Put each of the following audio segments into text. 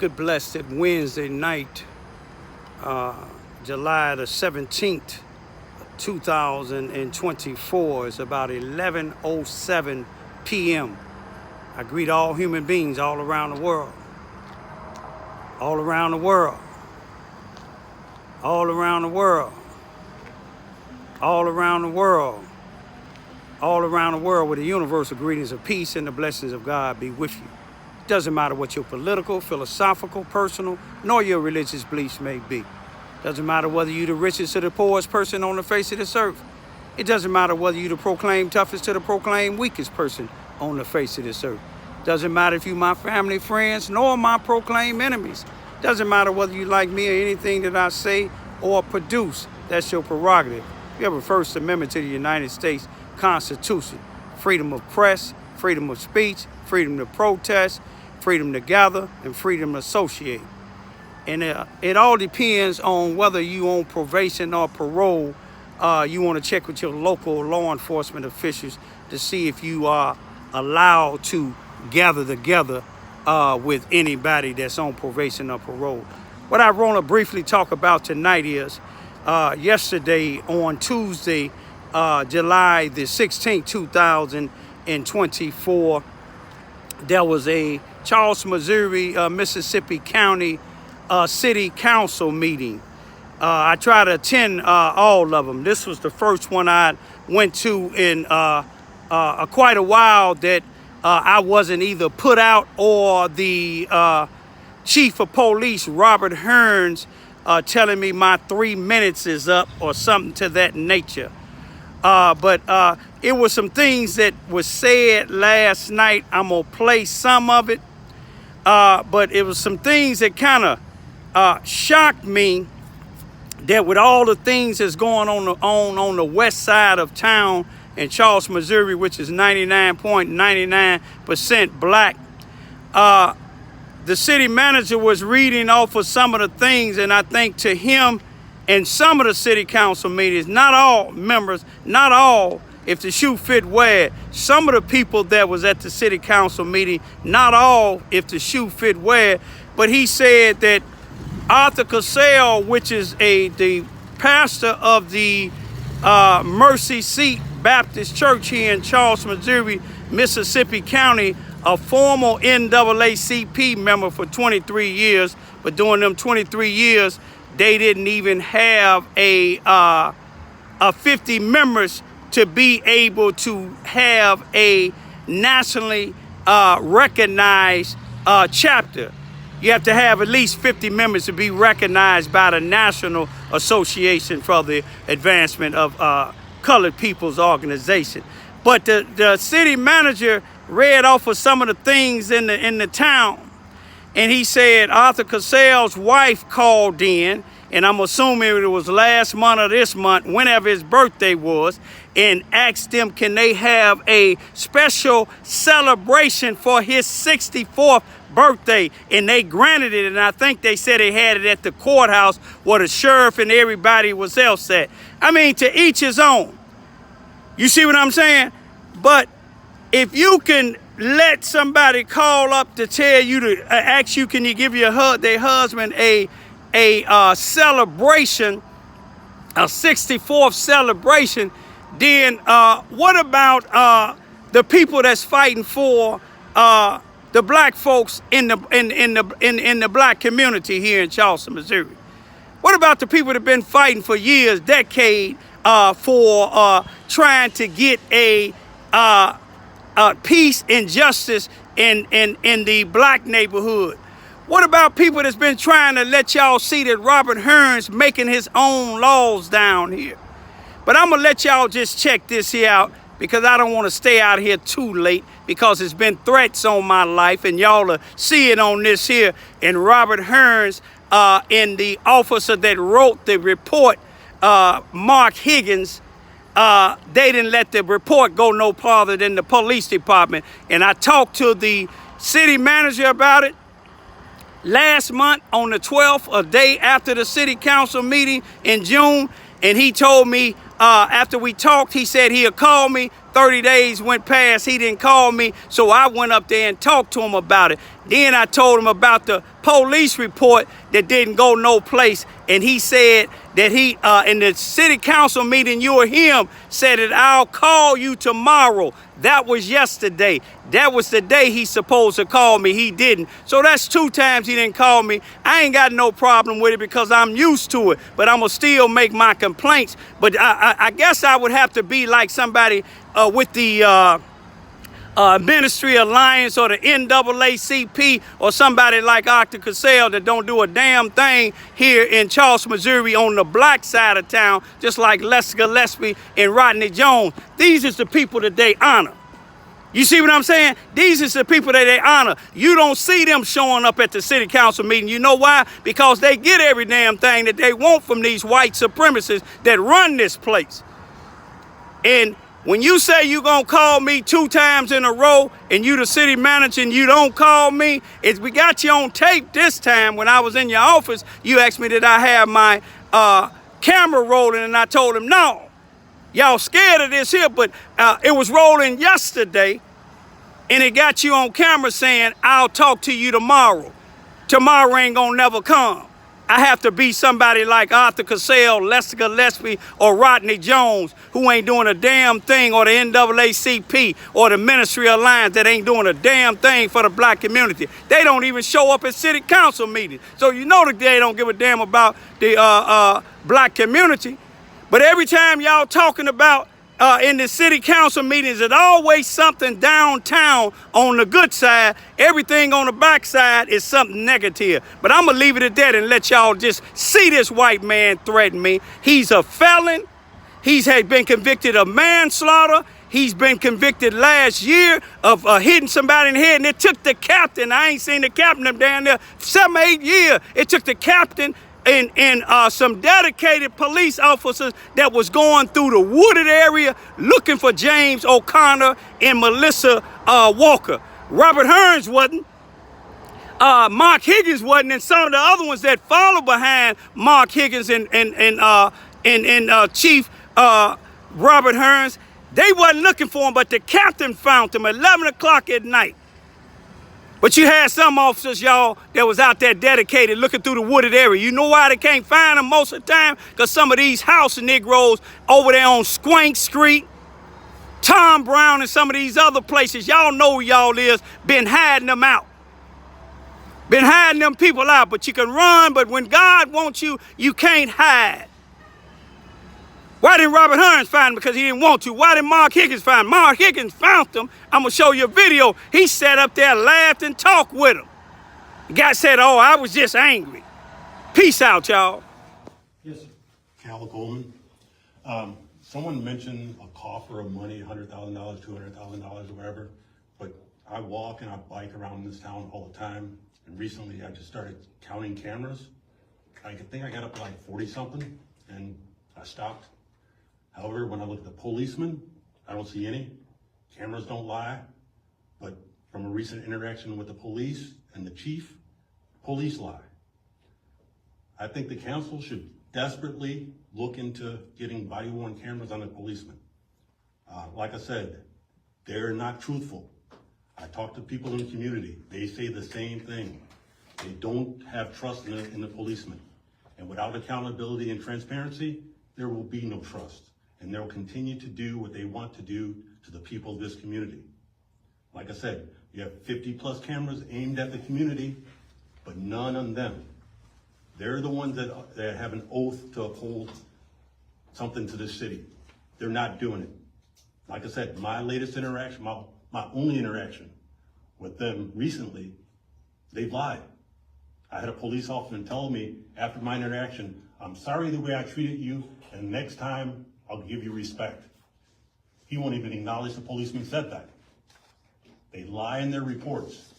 Good blessed Wednesday night, July the 17th, 2024. It's about 11:07 p.m. I greet all human beings all around the world. All around the world. All around the world. All around the world. All around the world with the universal greetings of peace and the blessings of God be with you. Doesn't matter what your political, philosophical, personal, nor your religious beliefs may be. Doesn't matter whether you're the richest or the poorest person on the face of this earth. It doesn't matter whether you're the proclaimed toughest or the proclaimed weakest person on the face of this earth. Doesn't matter if you're my family, friends, nor my proclaimed enemies. Doesn't matter whether you like me or anything that I say or produce. That's your prerogative. You have a First Amendment to the United States Constitution. Freedom of press, freedom of speech, freedom to protest, freedom to gather, and freedom to associate. And it all depends on whether you on probation or parole. You want to check with your local law enforcement officials to see if you are allowed to gather together with anybody that's on probation or parole. What I want to briefly talk about tonight is yesterday on Tuesday, July the 16th, 2024, there was a Charleston, Missouri, Mississippi County City Council meeting. I tried to attend all of them. This was the first one I went to in quite a while that I wasn't either put out or the chief of police, Robert Hearns, telling me my 3 minutes is up or something to that nature. But it was some things that was said last night. I'm going to play some of it. But it was some things that kind of shocked me, that with all the things that's going on the west side of town in Charleston, Missouri, which is 99.99% black, the city manager was reading off of some of the things, and I think to him and some of the city council meetings, not all members, not all, if the shoe fit, wear it. Some of the people that was at the city council meeting, not all, if the shoe fit, wear it. But he said that Arthur Cassell, which is the pastor of the Mercy Seat Baptist Church here in Charleston, Missouri, Mississippi County, a former NAACP member for 23 years, but during them 23 years, they didn't even have a 50 members to be able to have a nationally recognized chapter. You have to have at least 50 members to be recognized by the National Association for the Advancement of Colored People's Organization. But the city manager read off of some of the things in the town. And he said Arthur Cassell's wife called in, and I'm assuming it was last month or this month, whenever his birthday was, and asked them, can they have a special celebration for his 64th birthday? And they granted it, and I think they said they had it at the courthouse where the sheriff and everybody was else at. I mean, to each his own. You see what I'm saying? But if you can let somebody call up to tell you to ask you, can you give their husband a celebration, a 64th celebration, then what about the people that's fighting for the black folks in the black community here in Charleston, Missouri? What about the people that have been fighting for years, decades, for trying to get a peace and justice in the black neighborhood? What about people that's been trying to let y'all see that Robert Hearns making his own laws down here? But I'm going to let y'all just check this here out, because I don't want to stay out here too late, because it's been threats on my life, and y'all are seeing on this here. And Robert Hearns, and the officer that wrote the report, Mark Higgins, they didn't let the report go no farther than the police department. And I talked to the city manager about it last month on the 12th, a day after the city council meeting in June. And he told me, after we talked, he said he'll call me 30 days went past, he didn't call me, so I went up there and talked to him about it. Then I told him about the police report that didn't go no place, and he said that he, in the city council meeting, you or him, said that I'll call you tomorrow. That was yesterday. That was the day he's supposed to call me. He didn't. So that's 2 times he didn't call me. I ain't got no problem with it because I'm used to it, but I'm going to still make my complaints. But I guess I would have to be like somebody with the Ministry Alliance or the NAACP or somebody like Arthur Cassell that don't do a damn thing here in Charleston, Missouri on the black side of town, just like Les Gillespie and Rodney Jones. These is the people that they honor. You see what I'm saying? These is the people that they honor. You don't see them showing up at the city council meeting. You know why? Because they get every damn thing that they want from these white supremacists that run this place. And when you say you're going to call me 2 times in a row and you the city manager and you don't call me, we got you on tape this time. When I was in your office, you asked me did I have my camera rolling, and I told him no. Y'all scared of this here, but it was rolling yesterday, and it got you on camera saying, I'll talk to you tomorrow. Tomorrow ain't gonna never come. I have to be somebody like Arthur Cassell, Les Gillespie, or Rodney Jones, who ain't doing a damn thing, or the NAACP, or the Ministry Alliance that ain't doing a damn thing for the black community. They don't even show up at city council meetings. So you know that they don't give a damn about the black community. But every time y'all talking about in the city council meetings, there's always something downtown on the good side. Everything on the back side is something negative. But I'm going to leave it at that and let y'all just see this white man threaten me. He's a felon. He's been convicted of manslaughter. He's been convicted last year of hitting somebody in the head, and it took the captain. I ain't seen the captain down there 7 or 8 years. It took the captain and some dedicated police officers that was going through the wooded area looking for James O'Connor and Melissa Walker. Robert Hearns wasn't. Mark Higgins wasn't, and some of the other ones that follow behind Mark Higgins and Chief Robert Hearns, they wasn't looking for him, but the captain found him at 11 o'clock at night. But you had some officers, y'all, that was out there dedicated looking through the wooded area. You know why they can't find them most of the time? Because some of these house Negroes over there on Swank Street, Tom Brown, and some of these other places, y'all know who y'all is, been hiding them out. Been hiding them people out, but you can run, but when God wants you, you can't hide. Why didn't Robert Hearns find him? Because he didn't want to. Why didn't Mark Higgins find him? Mark Higgins found him. I'm going to show you a video. He sat up there, laughed, and talked with him. The guy said, oh, I was just angry. Peace out, y'all. Yes, sir. Cal Goldman. Someone mentioned a coffer of money, $100,000, $200,000, or whatever. But I walk and I bike around this town all the time. And recently I just started counting cameras. I think I got up to like 40-something, and I stopped. However, when I look at the policemen, I don't see any. Cameras don't lie. But from a recent interaction with the police and the chief, police lie. I think the council should desperately look into getting body-worn cameras on the policemen. Like I said, they're not truthful. I talk to people in the community. They say the same thing. They don't have trust in the policemen. And without accountability and transparency, there will be no trust. And they'll continue to do what they want to do to the people of this community. Like I said, you have 50+ cameras aimed at the community, but none on them. They're the ones that have an oath to uphold something to this city. They're not doing it. Like I said, my latest interaction, my only interaction with them recently, they've lied. I had a police officer tell me after my interaction, I'm sorry the way I treated you, and next time I'll give you respect. He won't even acknowledge the policeman said that. They lie in their reports.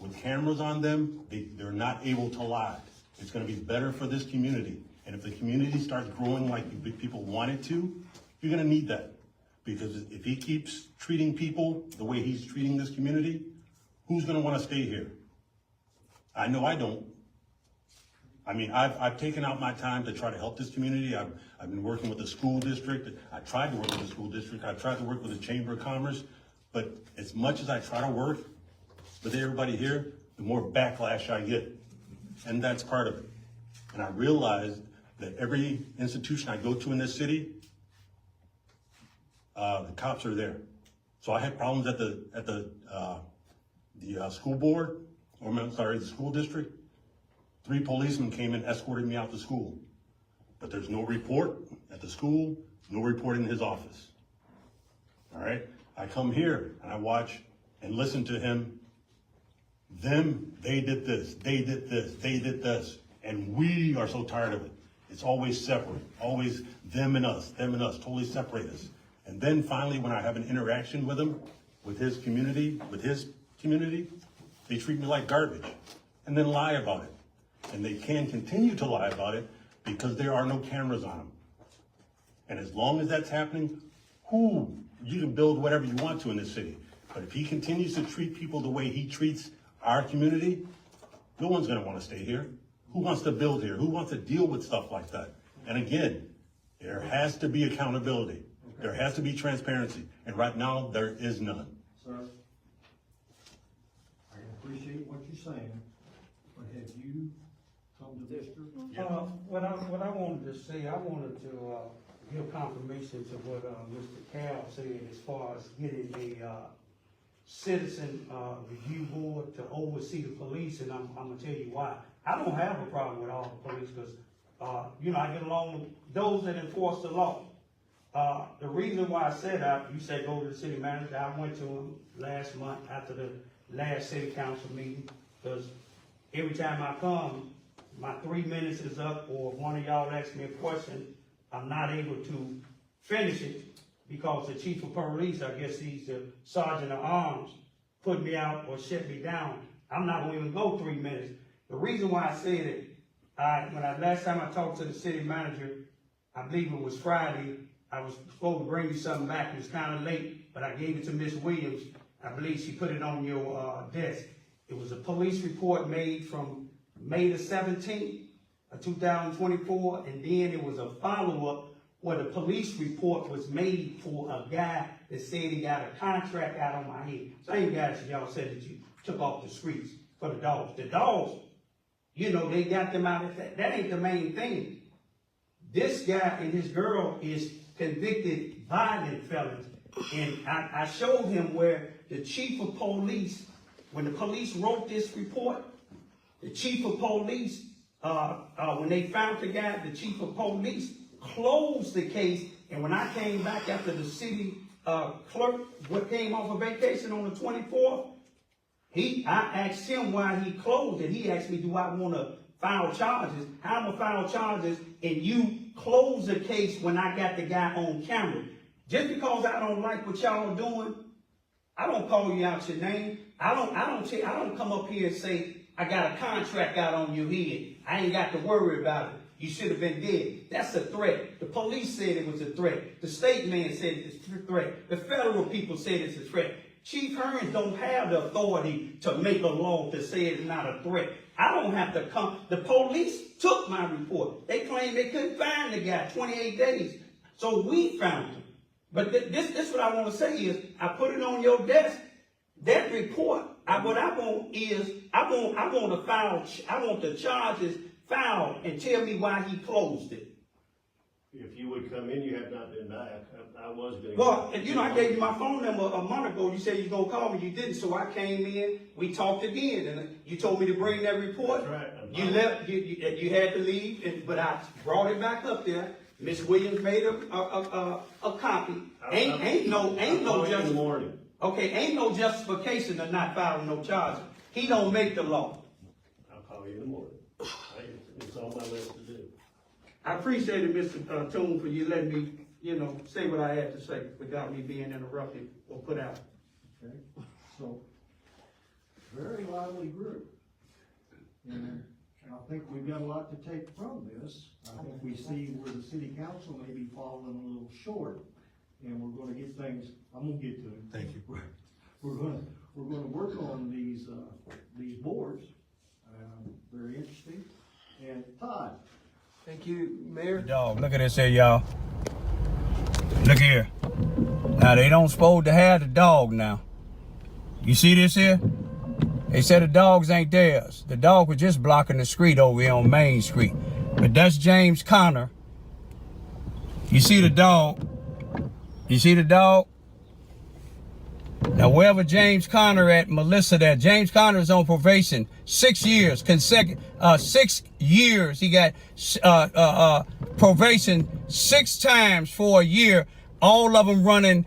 With cameras on them, they're not able to lie. It's going to be better for this community. And if the community starts growing like people want it to, you're going to need that. Because if he keeps treating people the way he's treating this community, who's going to want to stay here? I know I don't. I mean, I've taken out my time to try to help this community. I've been working with the school district. I tried to work with the school district. I've tried to work with the Chamber of Commerce. But as much as I try to work with everybody here, the more backlash I get. And that's part of it. And I realized that every institution I go to in this city, the cops are there. So I had problems at the school board, or I'm sorry, the school district. 3 policemen came and escorted me out to school. But there's no report at the school, no report in his office. All right? I come here and I watch and listen to him. They did this, they did this, they did this. And we are so tired of it. It's always separate, always them and us, totally separate us. And then finally, when I have an interaction with him, with his community, they treat me like garbage and then lie about it. And they can continue to lie about it because there are no cameras on them. And as long as that's happening, you can build whatever you want to in this city. But if he continues to treat people the way he treats our community, no one's gonna wanna stay here. Who wants to build here? Who wants to deal with stuff like that? And again, there has to be accountability. There has to be transparency. And right now, there is none. Sir, I appreciate what you're saying, but have you come to this group? What I wanted to say, I wanted to give confirmation to what Mr. Cal said as far as getting a citizen review board to oversee the police, and I'm gonna tell you why. I don't have a problem with all the police because, I get along with those that enforce the law. The reason why I said that, you said go to the city manager. I went to him last month after the last city council meeting because every time I come, my 3 minutes is up, or if one of y'all asks me a question, I'm not able to finish it because the chief of police, I guess he's the sergeant of arms, put me out or shut me down. I'm not gonna even go 3 minutes. The reason why I said it, last time I talked to the city manager, I believe it was Friday, I was supposed to bring you something back. It was kind of late, but I gave it to Miss Williams. I believe she put it on your desk. It was a police report made from May the 17th of 2024, and then it was a follow-up where the police report was made for a guy that said he got a contract out on my head. Same guy that y'all said that you took off the streets for the dogs. The dogs, they got them out of that. That ain't the main thing. This guy and his girl is convicted violent felons. And I showed him where the chief of police, when the police wrote this report, the chief of police, when they found the guy, the chief of police closed the case. And when I came back after the city clerk came off of vacation on the 24th, I asked him why he closed it. He asked me, do I want to file charges? How am I file charges and you close the case when I got the guy on camera? Just because I don't like what y'all are doing, I don't call you out your name. I don't come up here and say, I got a contract out on your head. I ain't got to worry about it. You should have been dead. That's a threat. The police said it was a threat. The state man said it's a threat. The federal people said it's a threat. Chief Hearns don't have the authority to make a law to say it's not a threat. I don't have to come. The police took my report. They claimed they couldn't find the guy 28 days. So we found him. But this what I want to say is, I put it on your desk. That report, what I want is, I want the charges filed and tell me why he closed it. If you would come in, you have not been back. I was going to. Well, I gave you my phone number a month ago. You said you was going to call me. You didn't. So I came in. We talked again. And you told me to bring that report. That's right. You left. You had to leave. But I brought it back up there. Miss Williams made a copy. Ain't no justification. Okay, ain't no justification to not filing no charges. He don't make the law. I'll call you in the morning. It's on my list to do. I appreciate it, Mr. Toon, for you letting me, say what I had to say without me being interrupted or put out. Okay, so, very lively group. And I think we've got a lot to take from this. I think we see where the city council may be falling a little short, and we're gonna get things, I'm gonna get to it. Thank you. We're gonna work on these boards. Very interesting. And Thank you, Mayor. Dog, look at this here, y'all. Look here. Now, they don't supposed to have the dog now. You see this here? They said the dogs ain't theirs. The dog was just blocking the street over here on Main Street. But that's James Conner. You see the dog? You see the dog? Now, wherever James Conner at, Melissa there. James Conner is on probation. 6 years, 6 years. He got probation 6 times for a year. All of them running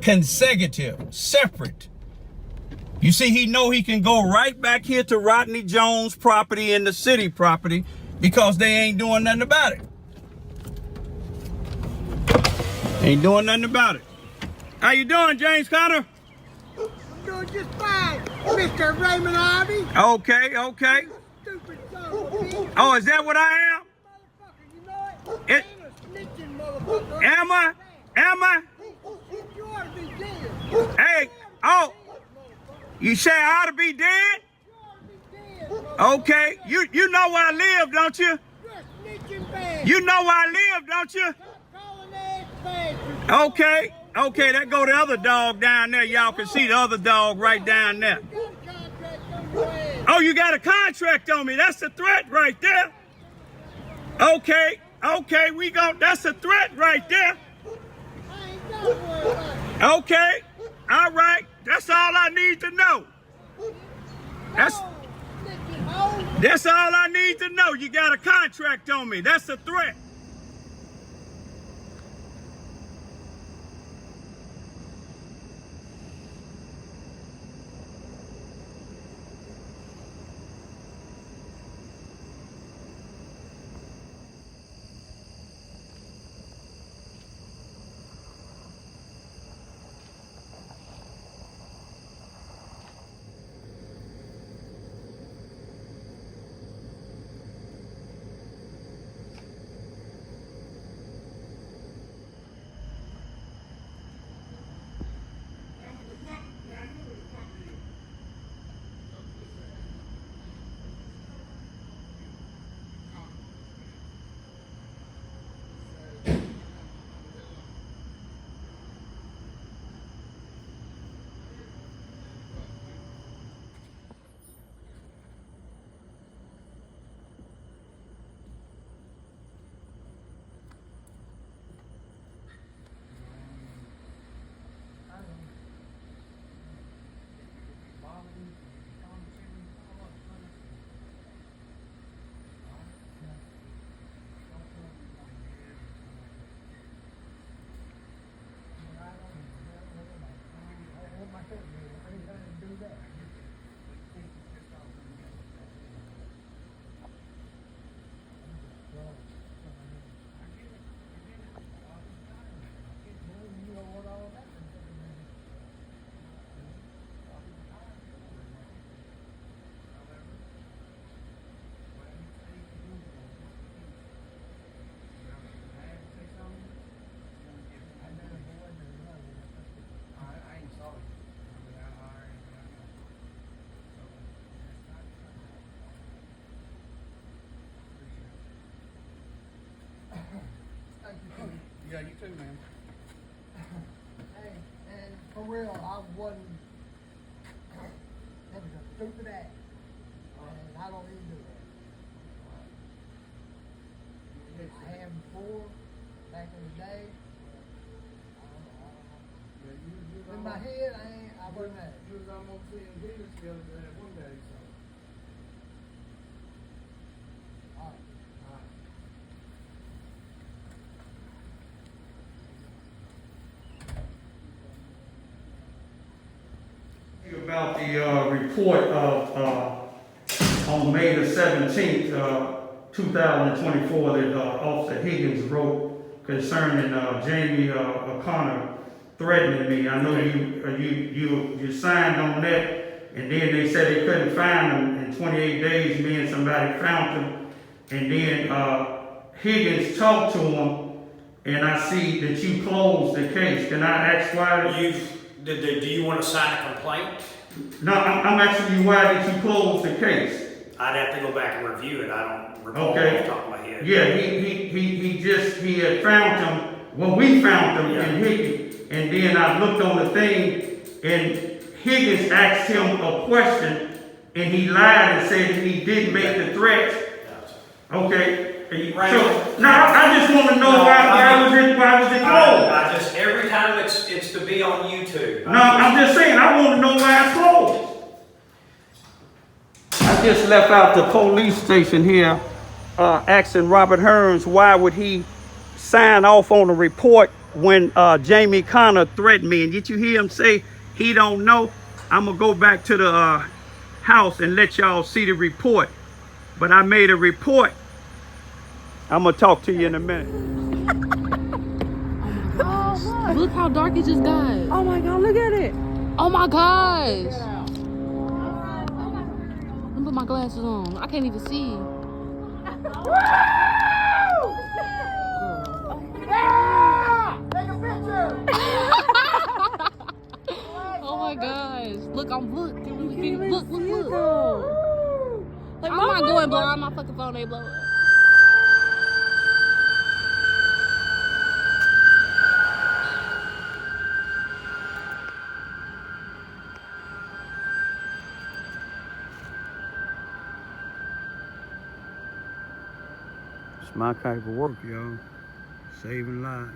consecutive, separate. You see, he know he can go right back here to Rodney Jones' property and the city property because they ain't doing nothing about it. Ain't doing nothing about it. How you doing, James Conner? Doing just fine, Mr. Raymond Ivy. Okay, okay. Stupid son of a bitch. Oh, is that what I am? Motherfucker, you know It- I'm a snitching motherfucker. Am I? Am I? You ought to be dead. Hey, oh, you say I ought to be dead? You ought to be dead, motherfucker. Okay, you know where I live, don't you? You're a snitching bastard. You know where I live, don't you? Calling ass bastard. Okay, okay, that go the other dog down there. Y'all can see the other dog right down there. You got a contract on your ass. Oh, you got a contract on me. That's a threat right there. Okay, okay, that's a threat right there. I ain't got to worry about it. Okay, all right, that's all I need to know. That's No, snitching hoe. That's all I need to know. You got a contract on me. That's a threat. Yeah, you too, man. Hey, and for real, I wasn't. That was a stupid act. And I don't even do that. I have before, back in the day. In my head, I wasn't mad. You was almost seeing Jesus the other day, one day, so. All right. About the report of on May the 17th, 2024, that Officer Higgins wrote concerning Jamie O'Connor threatening me. I know you signed on that, and then they said they couldn't find him in 28 days. Me and somebody found him, and then Higgins talked to him, and I see that you closed the case. Can I ask why? Do you want to sign a complaint? No, I'm asking you why did you close the case? I'd have to go back and review it. I don't recall off Okay. the top of my head. Yeah, he had found him, well, we found him in Higgins, and then I looked on the thing, and Higgins asked him a question, and he lied and said he didn't make the threats. Okay. Raymond. So, now, I just want to know why was it closed? I just, every time it's to be on YouTube. No, I'm just saying, I want to know why it's closed. I just left out the police station here, asking Robert Hearns why would he sign off on a report when Jamie Connor threatened me. And did you hear him say he don't know? I'm going to go back to the house and let y'all see the report. But I made a report. I'm going to talk to you in a minute. Oh, look how dark it just got. Oh my God, look at it. Oh my gosh. Let me put my glasses on. I can't even see. Take a picture. Oh my gosh. Look, look. They're really big. Look. Like, I'm not going blind. My fucking phone ain't blowing up. It's my type of work, y'all. Saving lives.